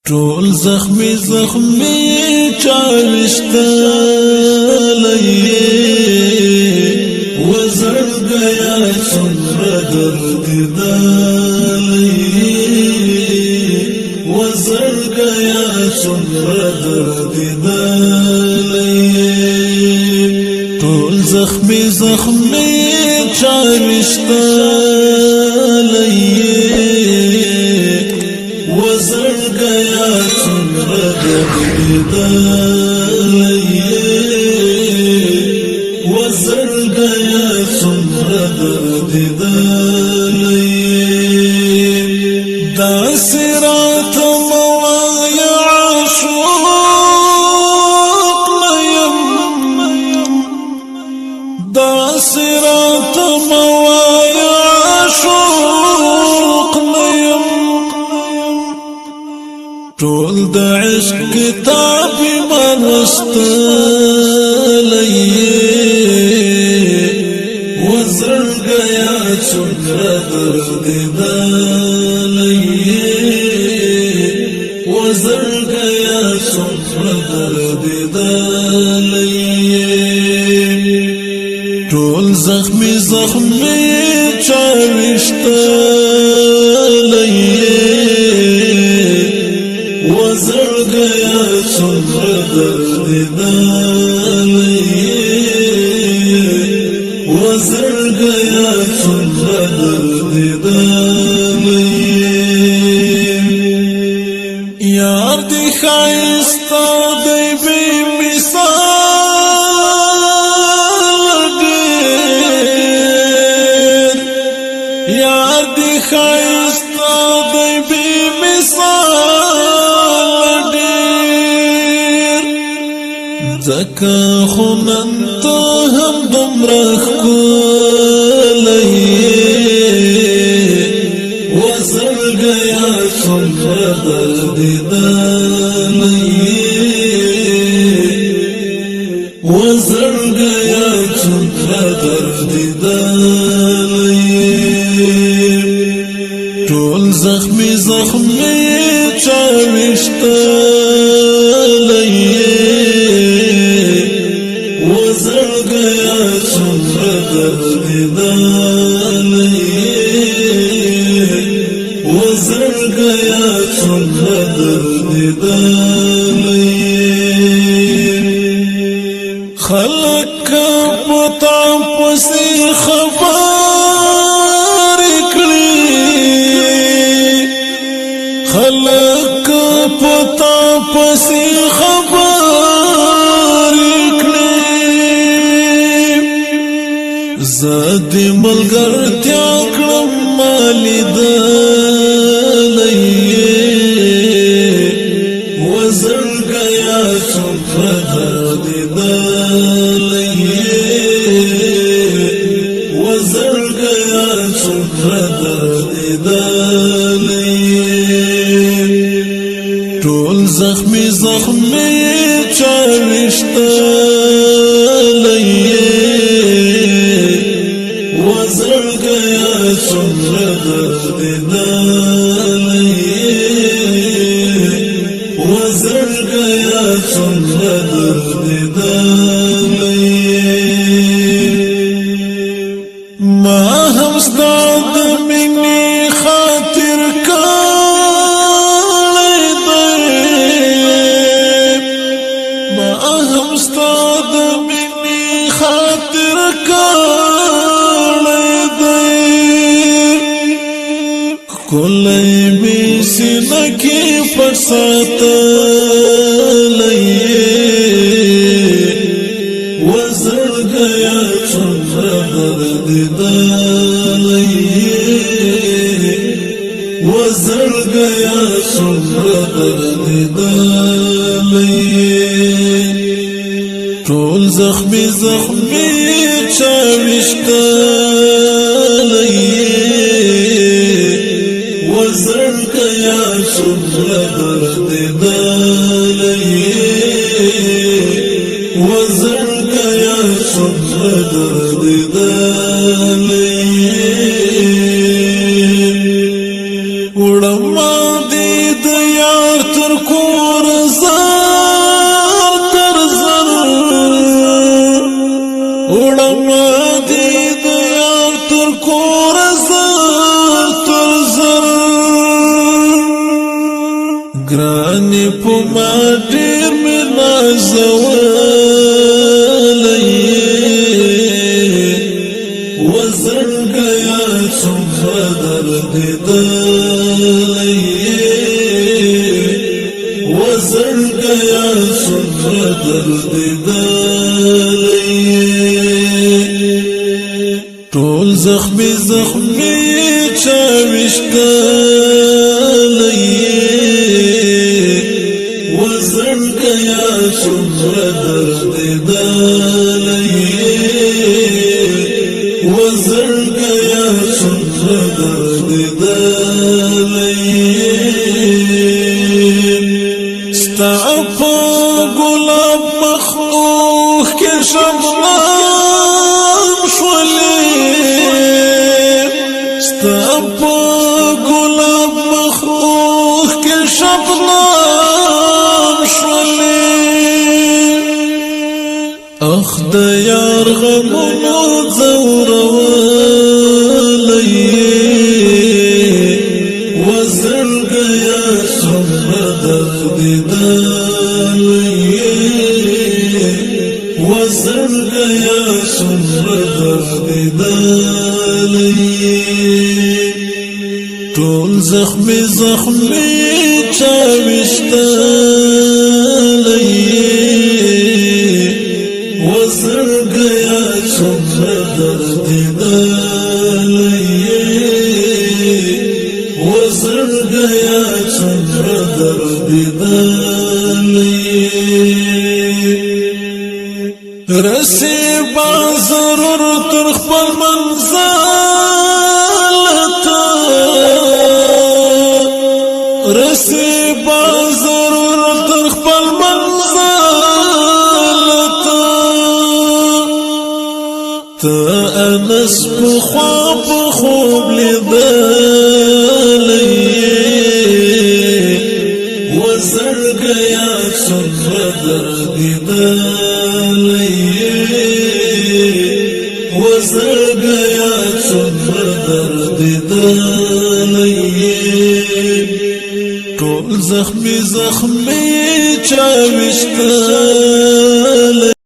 ټول زخمی زخمی چاوشتلی وزرگیا څومره دردیدلی وزرگیا څومره دردیدلی ټول زخمی زخمی چاوشتلی وزرگیا څومره دردیدلی وزرگیا څومره دردیدلی دا صراط موایا عاشق لیم دا صراط موایا عاشق لیم ټول د عشق کتاب مرستلی وزرگیا څومره دردیدلی وزرگیا څومره دردیدلی ټول زخمی زخمی چاوشتلی وزرگیا څومره دردیدلی وزرگیا څومره دردیدلی یار دی ښایسته دی بې مثال ډېر یار دی ښایسته دی بې مثال ډېر ځکه خو نن ته هم دومره ښکلی وزرگیا څومره دردیدلی وزرگیا څومره دردیدلی ټول زخمی زخمی چاوشتلی وزرگیا څومره دردیدلی وزرگیا څومره دردیدلی خلق پتا پسې خبرې کړي خلق پتا پسې خبرې کړي زه دې ملګرتیا کړم ما لیدلی وزرگیا څومره دردیدلی وزرگیا څومره دردیدلی ټول زخمی زخمی چاوشتلی وزرگیا څومره دردیدلی وزرگیا څومره دردیدلی ما هم ستا د مینې خاطر کړی دی ما هم ستا د مینې خاطر کړی دی ښکلی مې سینه کې پټ ساتلی وزرگیا څومره دردیدلی وزرگیا څومره دردیدلی ټول زخمی زخمی چاوشتلی وزرگیا څومره دردیدلی وزرگیا څومره دردیدلی وړم دې د یار یار تر کور زر تر زر وړم دی د یار تر کور زر تر زر ګرانې په ما ډېر مې نازولی وزړګیا څومره دردېدلی وزړګیا څومره دردېدلی ټول زخمي زخمي چا ویشتلی وزړګیا څومره دردېدلی وزړګیا څومره دردېدلی ستا په ګلاب مخ اوښکې شبنم شولې ستا په ګلاب مخ اوښکې شبنم شولې اخ د یار غمونو ځورولی وزړګیا څومره دردېدلی وزړګیا څومره دردېدلی ټول زخمي زخمي چا ویشتلی وزړګیا څومره دردېدلی وزړګیا څومره دردېدلی رسې با ضرور تر خپل منزل ته رسې با ضرور تر خپل منزل ته ته انس په خوا په خوب لیدلی وزړګیا څومره دردېدلی وزړګیا څومره دردېدلی ټول زخمي زخمي چا ویشتلی